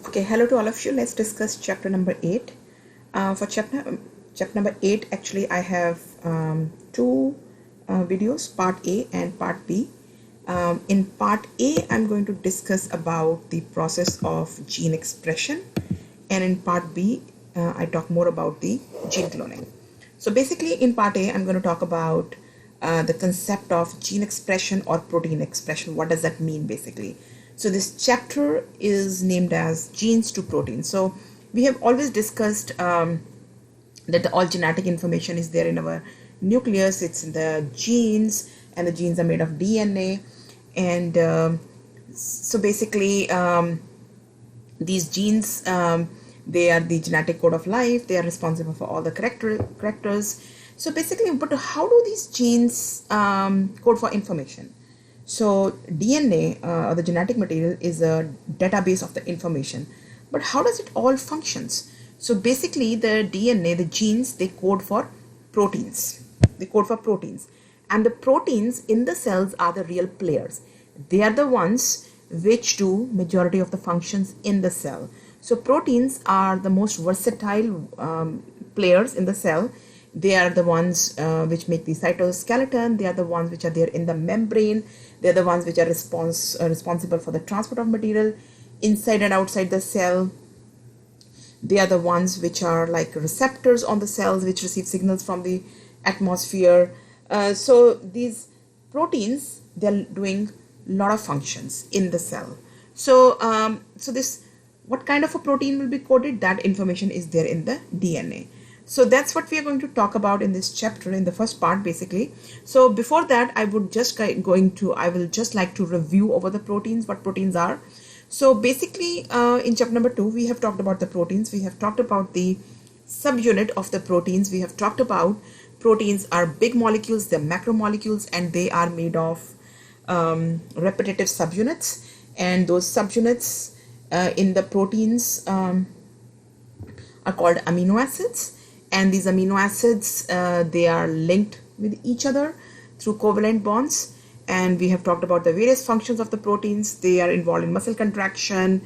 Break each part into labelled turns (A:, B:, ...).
A: Okay, hello to all of you. Let's discuss chapter number 8. For chapter number 8, actually, I have two videos, part A and part B. In part A, I'm going to discuss about the process of gene expression, and in part B, I talk more about the gene cloning. So basically, in part A, I'm going to talk about the concept of gene expression or protein expression. What does that mean, basically? So this chapter is named as Genes to Proteins. So we have always discussed that all genetic information is there in our nucleus. It's in the genes, and the genes are made of DNA. And so basically, these genes, they are the genetic code of life. They are responsible for all the characters. So basically, but how do these genes code for information? So DNA, or the genetic material, is a database of the information. But how does it all functions? So basically, the DNA, the genes, they code for proteins. They code for proteins. And the proteins in the cells are the real players. They are the ones which do majority of the functions in the cell. So proteins are the most versatile players in the cell. They are the ones which make the cytoskeleton. They are the ones which are there in the membrane. They are the ones which are responsible for the transport of material inside and outside the cell. They are the ones which are like receptors on the cells which receive signals from the atmosphere. So these proteins, they're doing a lot of functions in the cell. So what kind of a protein will be coded? That information is there in the DNA. So that's what we are going to talk about in this chapter, in the first part, basically. So before that, I will just like to review over the proteins, what proteins are. So basically, in chapter number 2, we have talked about the proteins. We have talked about the subunit of the proteins. We have talked about proteins are big molecules, they're macromolecules, and they are made of repetitive subunits. And those subunits in the proteins are called amino acids. And these amino acids, they are linked with each other through covalent bonds. And we have talked about the various functions of the proteins. They are involved in muscle contraction.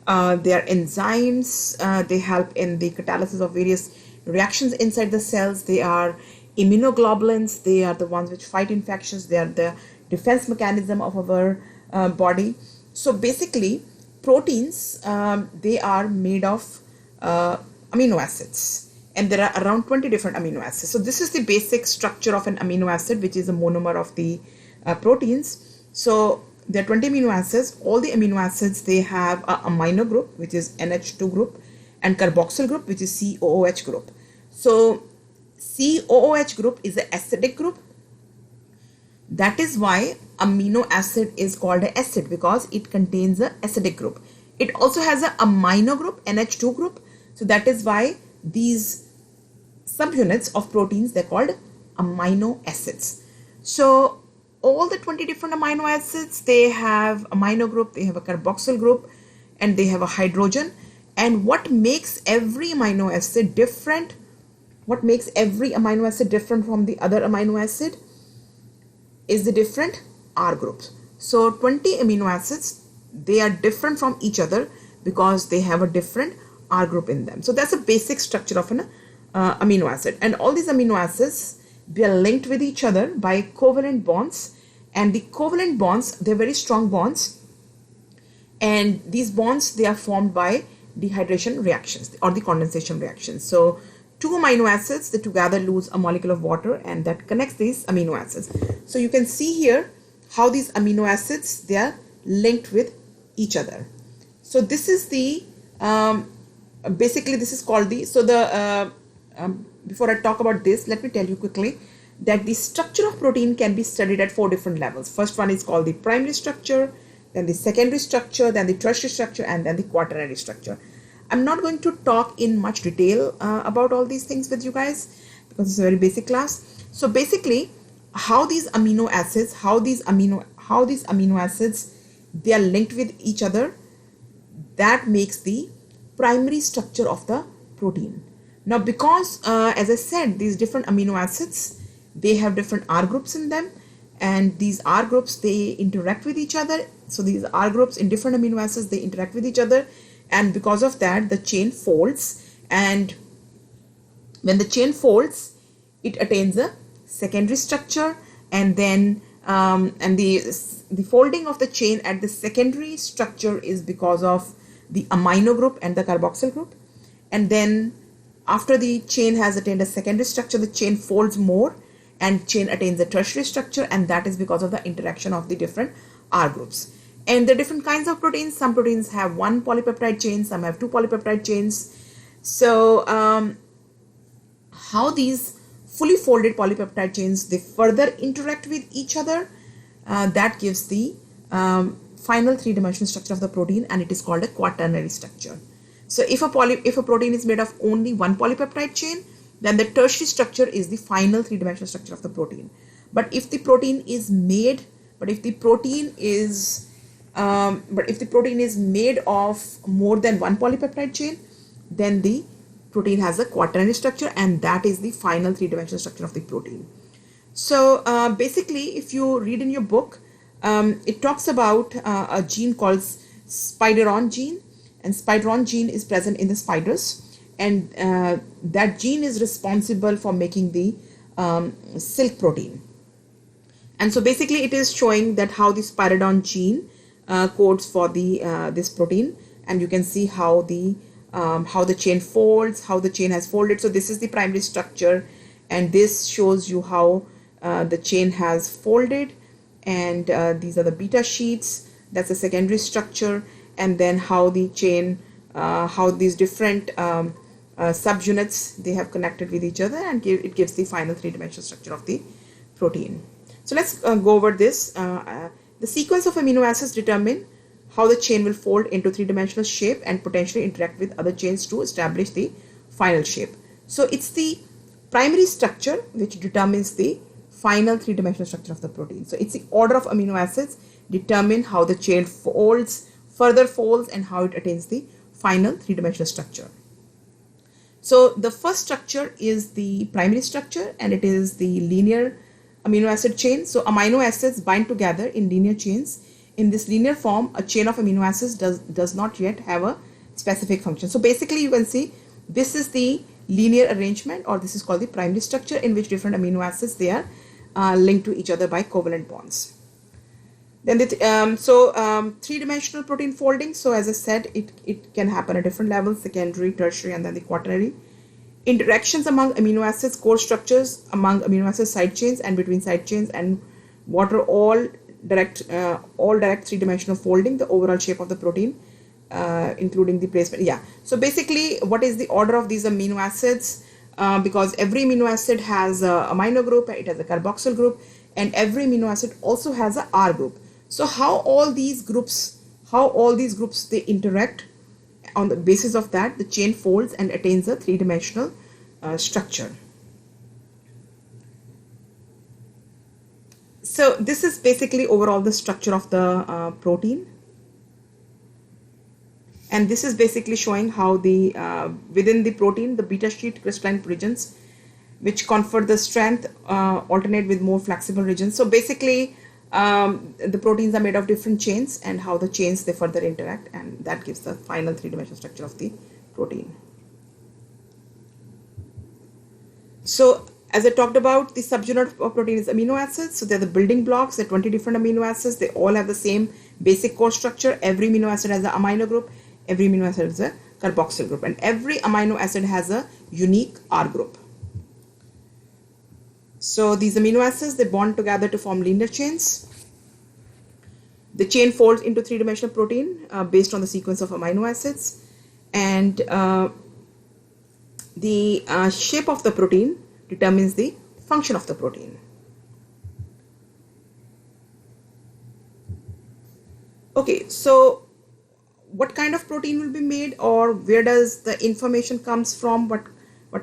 A: They are enzymes. They help in the catalysis of various reactions inside the cells. They are immunoglobulins. They are the ones which fight infections. They are the defense mechanism of our body. So basically, proteins, they are made of amino acids. And there are around 20 different amino acids. So this is the basic structure of an amino acid, which is a monomer of the proteins. So there are 20 amino acids. All the amino acids, they have a amino group, which is NH2 group, and carboxyl group, which is COOH group. So COOH group is an acidic group. That is why amino acid is called an acid, because it contains an acidic group. It also has an amino group, NH2 group. So that is why these subunits of proteins, they're called amino acids. So all the 20 different amino acids, they have amino group, they have a carboxyl group, and they have a hydrogen. And what makes every amino acid different? What makes every amino acid different from the other amino acid is the different R groups. So 20 amino acids, they are different from each other because they have a different R group in them. So that's a basic structure of an amino acid. And all these amino acids, they are linked with each other by covalent bonds. And the covalent bonds, they're very strong bonds. And these bonds, they are formed by dehydration reactions or the condensation reactions. So two amino acids, they together lose a molecule of water, and that connects these amino acids. So you can see here how these amino acids, they are linked with each other. So this is the basically this is called the, so the before I talk about this, let me tell you quickly that the structure of protein can be studied at 4 different levels. First one is called the primary structure, then the secondary structure, then the tertiary structure, and then the quaternary structure. I'm not going to talk in much detail about all these things with you guys because it's a very basic class. So basically, how these amino acids, how these amino acids, they are linked with each other, that makes the primary structure of the protein. Now, because as I said, these different amino acids, they have different R groups in them, and these R groups, they interact with each other. So these R groups in different amino acids, they interact with each other, and because of that the chain folds, and when the chain folds it attains a secondary structure, and then and the folding of the chain at the secondary structure is because of the amino group and the carboxyl group. And then after the chain has attained a secondary structure, the chain folds more and chain attains a tertiary structure, and that is because of the interaction of the different R groups. And the different kinds of proteins, some proteins have one polypeptide chain, some have two polypeptide chains. So how these fully folded polypeptide chains, they further interact with each other, that gives the final three-dimensional structure of the protein, and it is called a quaternary structure. So if a protein is made of only one polypeptide chain, then the tertiary structure is the final three-dimensional structure of the protein. But if the protein is made made of more than one polypeptide chain, then the protein has a quaternary structure, and that is the final three-dimensional structure of the protein. So basically, if you read in your book, it talks about a gene called spideron gene, and spideron gene is present in the spiders, and that gene is responsible for making the silk protein. And so basically it is showing that how the spideron gene codes for the this protein, and you can see how the chain folds, how the chain has folded. So this is the primary structure, and this shows you how the chain has folded, and these are the beta sheets. That's the secondary structure, and then how the chain, how these different subunits, they have connected with each other, and it gives the final three-dimensional structure of the protein. So let's go over this. The sequence of amino acids determine how the chain will fold into three-dimensional shape and potentially interact with other chains to establish the final shape. So it's the primary structure which determines the final three-dimensional structure of the protein. So it's the order of amino acids determine how the chain folds, further folds, and how it attains the final three-dimensional structure. So the first structure is the primary structure, and it is the linear amino acid chain. So amino acids bind together in linear chains. In this linear form, a chain of amino acids does not yet have a specific function. So basically you can see this is the linear arrangement, or this is called the primary structure, in which different amino acids, they are linked to each other by covalent bonds. Then three-dimensional protein folding. So as I said, it can happen at different levels: secondary, tertiary, and then the quaternary. Interactions among amino acids, core structures among amino acid side chains and between side chains, and what are all direct three-dimensional folding, the overall shape of the protein, including the placement. Yeah. So basically, what is the order of these amino acids? Because every amino acid has a amino group, it has a carboxyl group, and every amino acid also has a R group. So how all these groups they interact, on the basis of that the chain folds and attains a three-dimensional structure. So this is basically overall the structure of the protein, and this is basically showing how the within the protein, the beta sheet crystalline regions which confer the strength alternate with more flexible regions. So basically the proteins are made of different chains, and how the chains, they further interact, and that gives the final three-dimensional structure of the protein. So as I talked about, the subunit of protein is amino acids. So they're the building blocks. There are 20 different amino acids. They all have the same basic core structure. Every amino acid has an amino group. Every amino acid has a carboxyl group. And every amino acid has a unique R group. So these amino acids, they bond together to form linear chains. The chain folds into three-dimensional protein based on the sequence of amino acids. And the shape of the protein determines the function of the protein. Okay, so what kind of protein will be made, or where does the information comes from, what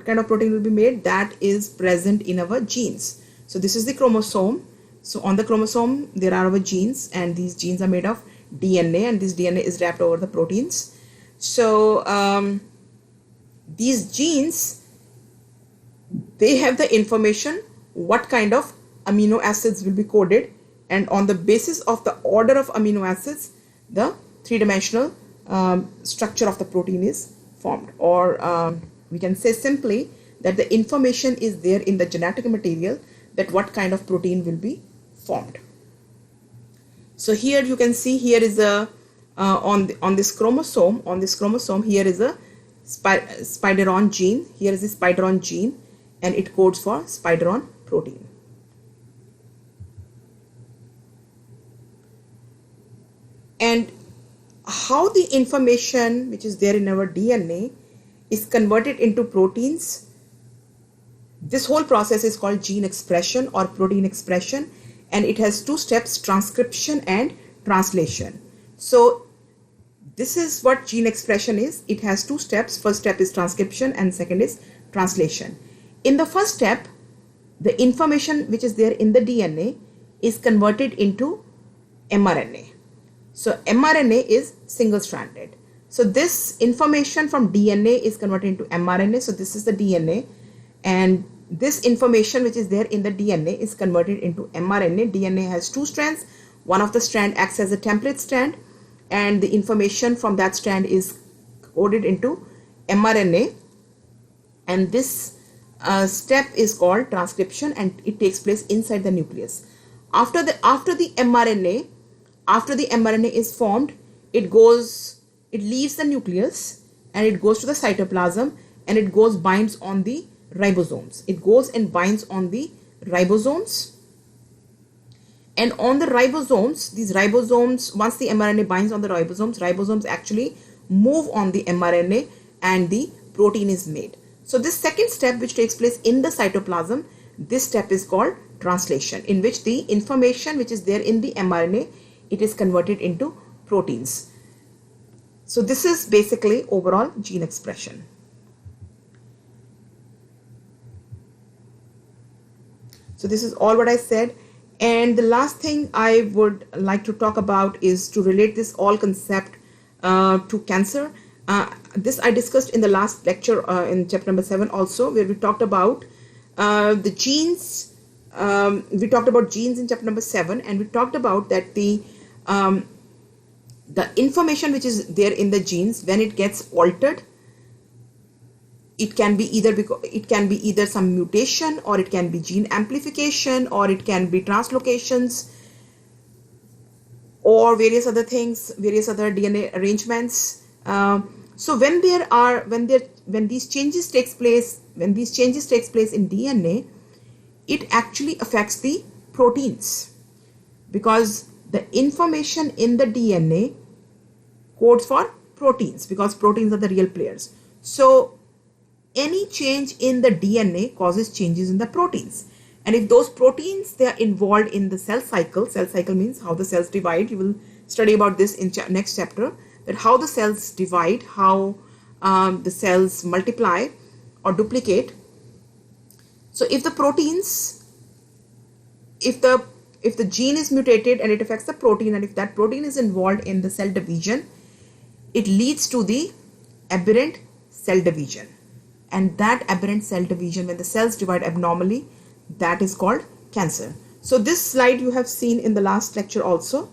A: kind of protein will be made? That is present in our genes. So this is the chromosome. So on the chromosome there are our genes, and these genes are made of DNA, and this DNA is wrapped over the proteins. So these genes, they have the information what kind of amino acids will be coded, and on the basis of the order of amino acids, the three-dimensional structure of the protein is formed, or we can say simply that the information is there in the genetic material that what kind of protein will be formed. So here you can see, here is a on this chromosome here is a spideron gene. Here is the spideron gene, and it codes for spideron protein. And how the information which is there in our DNA is converted into proteins, this whole process is called gene expression or protein expression, and it has two steps: transcription and translation. So this is what gene expression is. It has two steps. First step is transcription and second is translation. In the first step, the information which is there in the DNA is converted into mRNA. So mRNA is single-stranded. So this information from DNA is converted into mRNA. So this is the DNA, and this information which is there in the DNA is converted into mRNA. DNA has two strands. One of the strand acts as a template strand, and the information from that strand is coded into mRNA, and this step is called transcription, and it takes place inside the nucleus. After the mRNA is formed, it leaves the nucleus and it goes to the cytoplasm, and it binds on the ribosomes. It goes and binds on the ribosomes, and on the ribosomes, these ribosomes, once the mRNA binds on the ribosomes actually move on the mRNA and the protein is made. So this second step, which takes place in the cytoplasm, this step is called translation, in which the information which is there in the mRNA, it is converted into proteins. So this is basically overall gene expression. So this is all what I said. And the last thing I would like to talk about is to relate this all concept to cancer. This I discussed in the last lecture in chapter number 7 also, where we talked about the genes. We talked about genes in chapter number 7, and we talked about that the information which is there in the genes, when it gets altered, it can be either some mutation, or it can be gene amplification, or it can be translocations, or various other things, various other DNA arrangements. So when these changes takes place in DNA, it actually affects the proteins, because the information in the DNA codes for proteins, because proteins are the real players. So any change in the DNA causes changes in the proteins, and if those proteins, they are involved in the cell cycle means how the cells divide. You will study about this in next chapter, that how the cells divide, how the cells multiply or duplicate. So if the proteins, if the gene is mutated and it affects the protein, and if that protein is involved in the cell division, it leads to the aberrant cell division. And that aberrant cell division, when the cells divide abnormally, that is called cancer. So this slide you have seen in the last lecture also.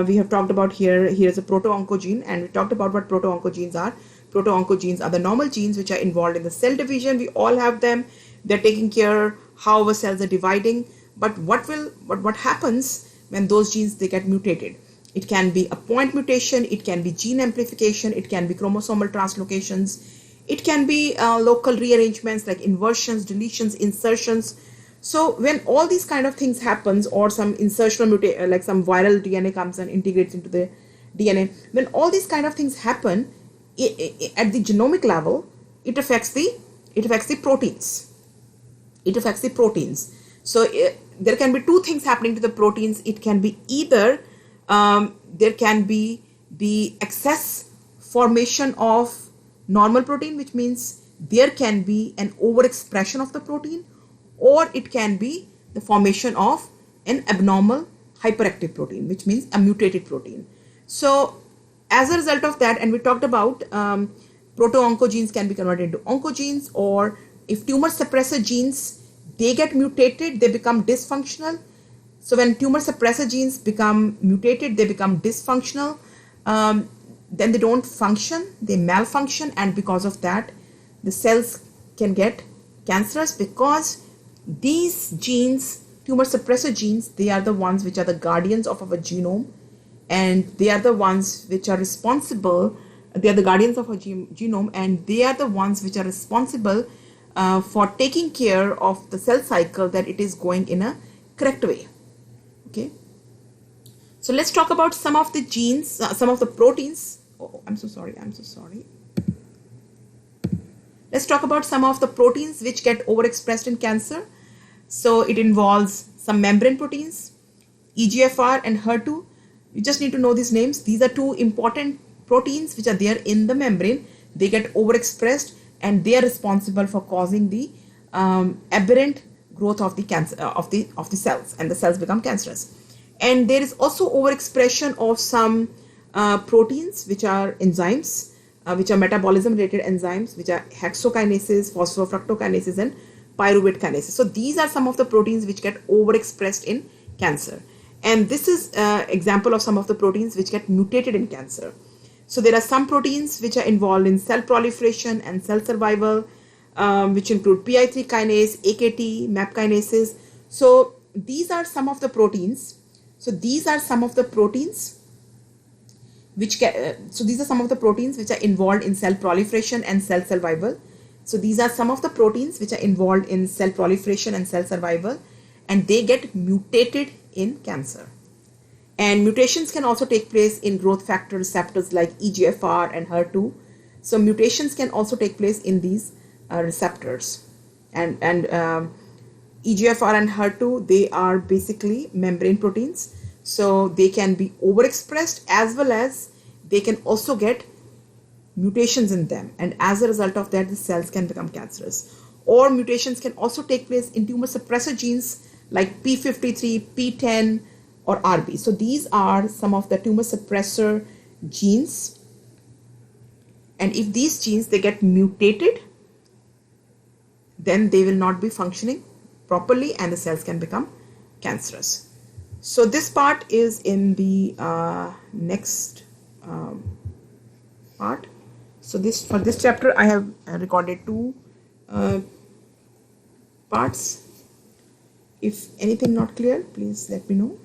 A: We have talked about here's a proto-oncogene, and we talked about what proto-oncogenes are. Proto-oncogenes are the normal genes which are involved in the cell division. We all have them. They're taking care how our cells are dividing. But what happens when those genes, they get mutated? It can be a point mutation, it can be gene amplification, it can be chromosomal translocations, it can be local rearrangements like inversions, deletions, insertions. So when all these kind of things happens, or some insertional mutation, like some viral DNA comes and integrates into the DNA, when all these kind of things happen at the genomic level, it affects the proteins. It affects the proteins. So there can be two things happening to the proteins. It can be either there can be the excess formation of normal protein, which means there can be an overexpression of the protein, or it can be the formation of an abnormal hyperactive protein, which means a mutated protein. So as a result of that, and we talked about proto-oncogenes can be converted into oncogenes, or if tumor suppressor genes, they get mutated, they become dysfunctional. So when tumor suppressor genes become mutated, they become dysfunctional. then they don't function, they malfunction, and because of that the cells can get cancerous, because these genes, tumor suppressor genes, they are the ones which are the guardians of our genome, and they are the ones which are responsible, they are the guardians of our genome, and they are the ones which are responsible for taking care of the cell cycle, that it is going in a correct way. Okay, so let's talk about some of the genes, some of the proteins. Oh, I'm so sorry. Let's talk about some of the proteins which get overexpressed in cancer. So it involves some membrane proteins, EGFR and HER2. You just need to know these names. These are two important proteins which are there in the membrane. They get overexpressed and they are responsible for causing the aberrant growth of the cancer of the cells, and the cells become cancerous. And there is also overexpression of some proteins which are enzymes, which are metabolism related enzymes, which are hexokinases, phosphofructokinases, and pyruvate kinases. So these are some of the proteins which get overexpressed in cancer, and this is example of some of the proteins which get mutated in cancer. So there are some proteins which are involved in cell proliferation and cell survival, which include PI3 kinase, AKT, MAP kinases. So these are some of the proteins. These are some of the proteins which are involved in cell proliferation and cell survival. So these are some of the proteins which are involved in cell proliferation and cell survival, and they get mutated in cancer. And mutations can also take place in growth factor receptors like EGFR and HER2. So mutations can also take place in these receptors. And EGFR and HER2, they are basically membrane proteins. So they can be overexpressed, as well as they can also get mutations in them. And as a result of that, the cells can become cancerous. Or mutations can also take place in tumor suppressor genes like P53, P10, or RB. So these are some of the tumor suppressor genes. And if these genes, they get mutated, then they will not be functioning properly and the cells can become cancerous. So this part is in the next part. So for this chapter I have recorded 2 parts. If anything not clear, please let me know.